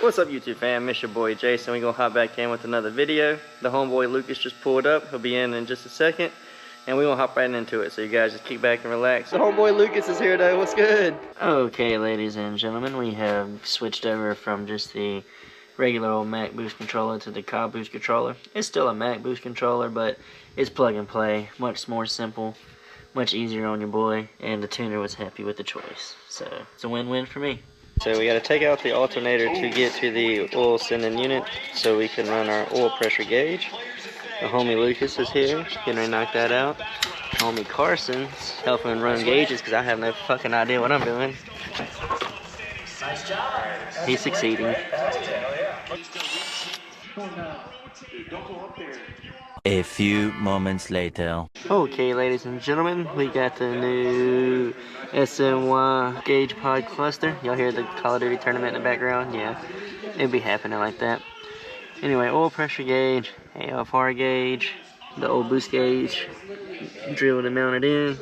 What's up YouTube fam, it's your boy Jason. We're gonna hop back in with another video. The homeboy Lucas just pulled up, he'll be in just a second. And we're gonna hop right into it, so you guys just kick back and relax. The homeboy Lucas is here though, what's good? Okay ladies and gentlemen, we have switched over from just the regular old Mach boost controller to the Cobb boost controller. It's still a Mach boost controller, but it's plug and play, much more simple, much easier on your boy, and the tuner was happy with the choice. So it's a win-win for me. So we got to take out the alternator to get to the oil sending unit so we can run our oil pressure gauge. The homie Lucas is here, getting ready to knock that out. Homie Carson's helping run gauges because I have no fucking idea what I'm doing. Nice job. He's succeeding. A few moments later. Okay, ladies and gentlemen, we got the new SMY gauge pod cluster. Y'all hear the Call of Duty tournament in the background? Yeah, it'd be happening like that. Anyway, oil pressure gauge, AFR gauge, the old boost gauge, drilled and mounted in.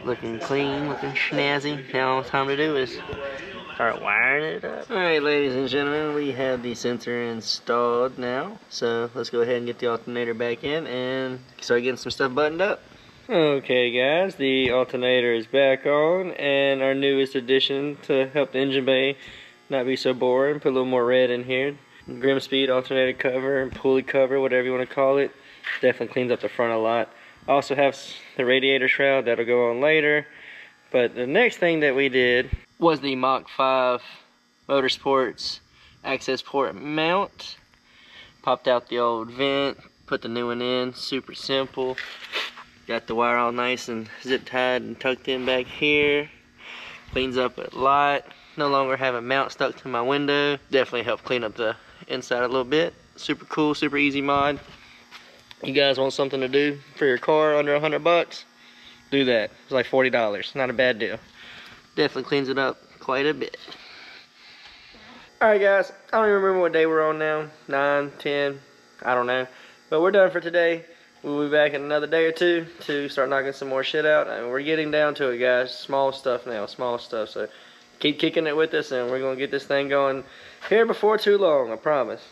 Looking clean, looking snazzy. Now all time to do is start wiring it up. Alright ladies and gentlemen, we have the sensor installed now. So let's go ahead and get the alternator back in and start getting some stuff buttoned up. Okay guys, the alternator is back on, and our newest addition to help the engine bay not be so boring, put a little more red in here. GrimmSpeed alternator cover, pulley cover, whatever you want to call it. Definitely cleans up the front a lot. Also have the radiator shroud, that'll go on later. But the next thing that we did was the Mach 5 Motorsports AccessPort mount. Popped out the old vent, put the new one in, super simple. Got the wire all nice and zip tied and tucked in back here. Cleans up a lot. No longer have a mount stuck to my window. Definitely helped clean up the inside a little bit. Super cool, super easy mod. You guys want something to do for your car under $100? Do that. It's like $40. Not a bad deal. Definitely cleans it up quite a bit. Alright guys, I don't even remember what day we're on now. 9, 10, I don't know. But we're done for today. We'll be back in another day or two to start knocking some more shit out. And we're getting down to it guys. Small stuff now, small stuff. So keep kicking it with us and we're going to get this thing going here before too long, I promise.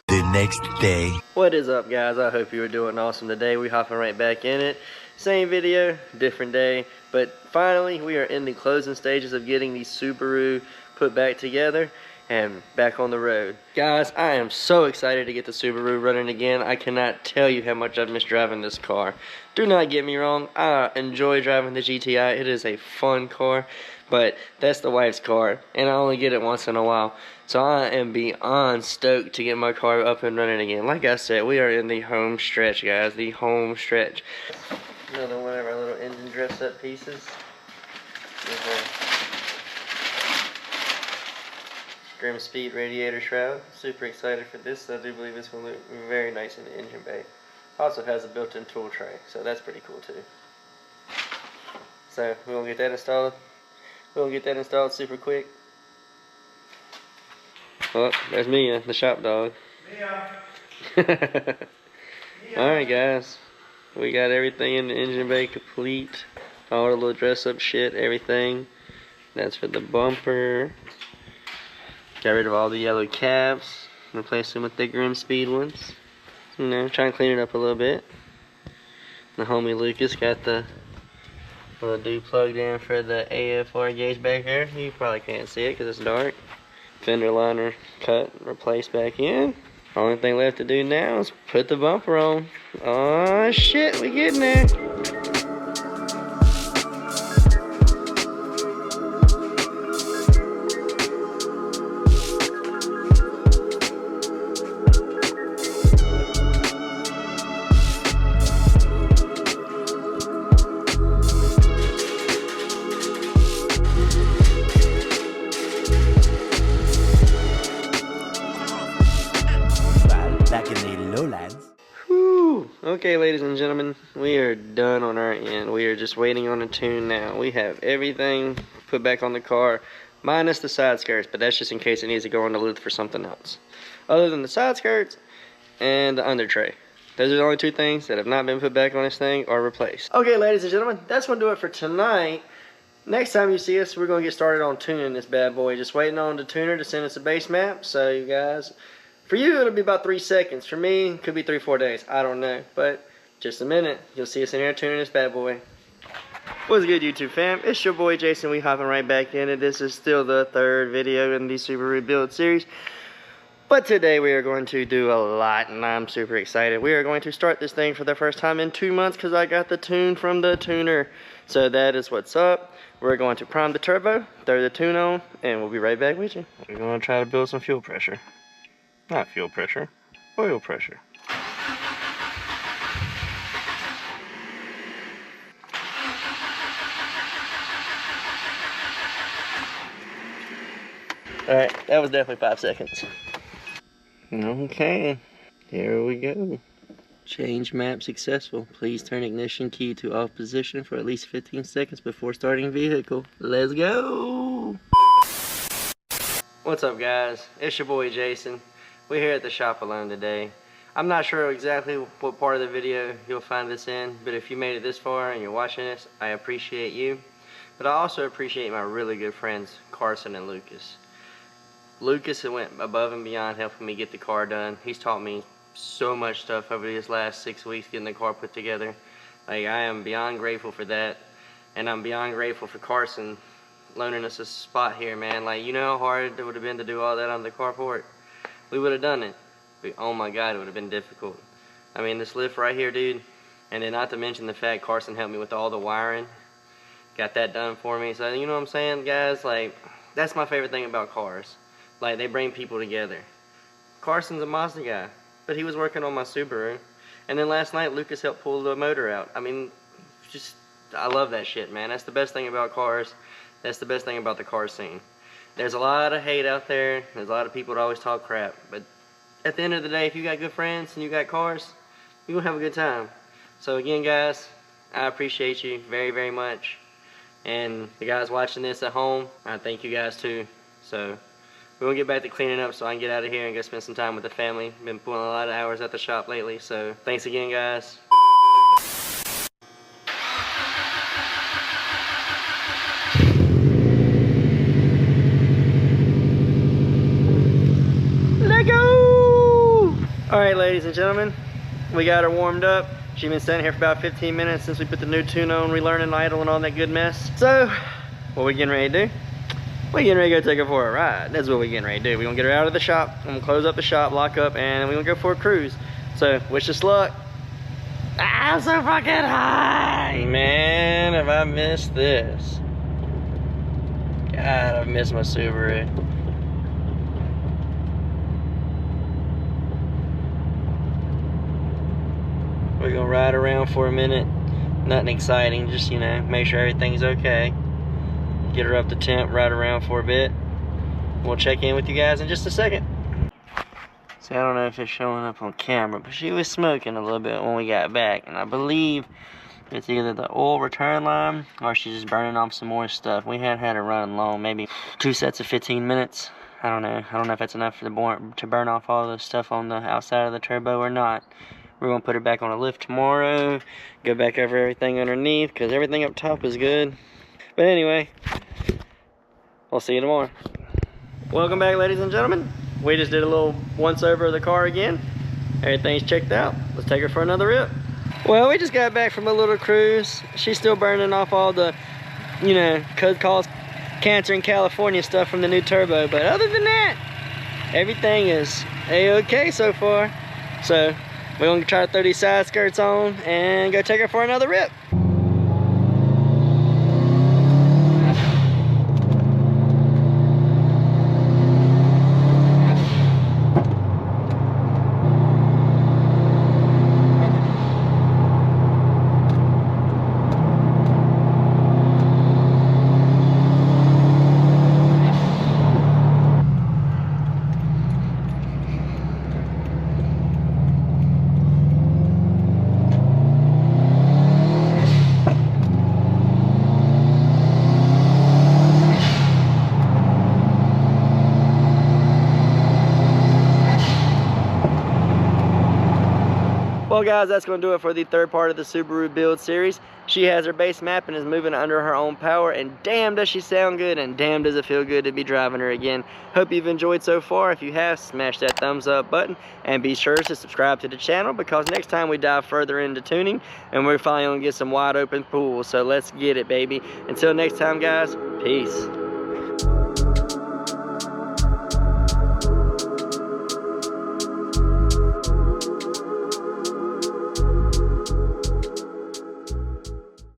The next day. What is up guys? I hope you are doing awesome today. We're hopping right back in it. Same video, different day. But finally we are in the closing stages of getting the Subaru put back together and back on the road. Guys, I am so excited to get the Subaru running again. I cannot tell you how much I've missed driving this car. Do not get me wrong, I enjoy driving the GTI. It is a fun car, but that's the wife's car, and I only get it once in a while. So I am beyond stoked to get my car up and running again. Like I said, we are in the home stretch, guys, the home stretch. Another one of our little engine dress-up pieces. GrimmSpeed radiator shroud. Super excited for this. I do believe this will look very nice in the engine bay. Also has a built-in tool tray, so that's pretty cool too. So we're gonna get that installed. We're gonna get that installed super quick. Oh, there's Mia, the shop dog. Mia. Alright guys, we got everything in the engine bay complete. All the little dress-up shit, everything. That's for the bumper. Got rid of all the yellow caps, replaced them with the GrimmSpeed ones. You know, trying to clean it up a little bit. The homie Lucas got the little dude plugged in for the AFR gauge back there. You probably can't see it because it's dark. Fender liner cut, replaced back in. Only thing left to do now is put the bumper on. Oh shit, we getting there. Back in the lowlands. Whew. Okay, ladies and gentlemen, we are done on our end. We are just waiting on a tune now. We have everything put back on the car, minus the side skirts, but that's just in case it needs to go on the lute for something else. Other than the side skirts and the under tray. Those are the only two things that have not been put back on this thing or replaced. Okay, ladies and gentlemen, that's going to do it for tonight. Next time you see us, we're going to get started on tuning this bad boy. Just waiting on the tuner to send us a base map. So you guys, for you it'll be about 3 seconds. For me, it could be 3-4 days. I don't know. But just a minute, you'll see us in here tuning this bad boy. What's good, YouTube fam? It's your boy Jason. We hopping right back in it. This is still the 3rd video in the Subaru Build series. But today we are going to do a lot, and I'm super excited. We are going to start this thing for the first time in 2 months because I got the tune from the tuner. So that is what's up. We're going to prime the turbo, throw the tune on, and we'll be right back with you. We're going to try to build some fuel pressure. Not fuel pressure, oil pressure. Alright, that was definitely 5 seconds. Okay, here we go. Change map successful. Please turn ignition key to off position for at least 15 seconds before starting vehicle. Let's go! What's up, guys? It's your boy Jason. We're here at the shop alone today. I'm not sure exactly what part of the video you'll find this in, but if you made it this far and you're watching this, I appreciate you. But I also appreciate my really good friends, Carson and Lucas. Lucas went above and beyond helping me get the car done. He's taught me so much stuff over these last 6 weeks getting the car put together. Like, I am beyond grateful for that, and I'm beyond grateful for Carson loaning us a spot here, man. Like, you know how hard it would have been to do all that on the carport? We would have done it, but oh my god, it would have been difficult. I mean, this lift right here, dude, and then not to mention the fact Carson helped me with all the wiring, got that done for me. So you know what I'm saying, guys? Like, that's my favorite thing about cars. Like, they bring people together. Carson's a Mazda guy, but he was working on my Subaru. And then last night, Lucas helped pull the motor out. I mean, just, I love that shit, man. That's the best thing about cars. That's the best thing about the car scene. There's a lot of hate out there. There's a lot of people that always talk crap. But at the end of the day, if you got good friends and you got cars, you're going to have a good time. So again, guys, I appreciate you very, very much. And the guys watching this at home, I thank you guys too. So we're going to get back to cleaning up so I can get out of here and go spend some time with the family. Been pulling a lot of hours at the shop lately, so thanks again, guys. Let go! Alright, ladies and gentlemen, we got her warmed up. She's been standing here for about 15 minutes since we put the new tune on, relearning idle and all that good mess. So, what we getting ready to do? We're getting ready to go take her for a ride. That's what we're getting ready to do. We're going to get her out of the shop. I'm going to close up the shop, lock up, and we're going to go for a cruise. So, wish us luck. Ah, I'm so fucking high! Man, have I missed this. God, I've missed my Subaru. We're going to ride around for a minute. Nothing exciting, just, you know, make sure everything's okay. Get her up to temp, ride around for a bit. We'll check in with you guys in just a second. See, I don't know if it's showing up on camera, but she was smoking a little bit when we got back. And I believe it's either the oil return line or she's just burning off some more stuff. We had her running long, maybe 2 sets of 15 minutes. I don't know. I don't know if that's enough for to burn off all the stuff on the outside of the turbo or not. We're going to put her back on a lift tomorrow. Go back over everything underneath because everything up top is good. But anyway, we'll see you tomorrow. Welcome back, ladies and gentlemen. We just did a little once over of the car again. Everything's checked out. Let's take her for another rip. Well, we just got back from a little cruise. She's still burning off all the, you know, could cause cancer in California stuff from the new turbo. But other than that, everything is a-okay so far. So we're going to try to throw these side skirts on and go take her for another rip. Well guys, that's going to do it for the third part of the Subaru build series. She has her base map and is moving under her own power, and damn does she sound good, and damn does it feel good to be driving her again. Hope you've enjoyed so far. If you have, smash that thumbs up button and be sure to subscribe to the channel, because next time we dive further into tuning and we're finally going to get some wide open pools. So let's get it, baby. Until next time guys, peace.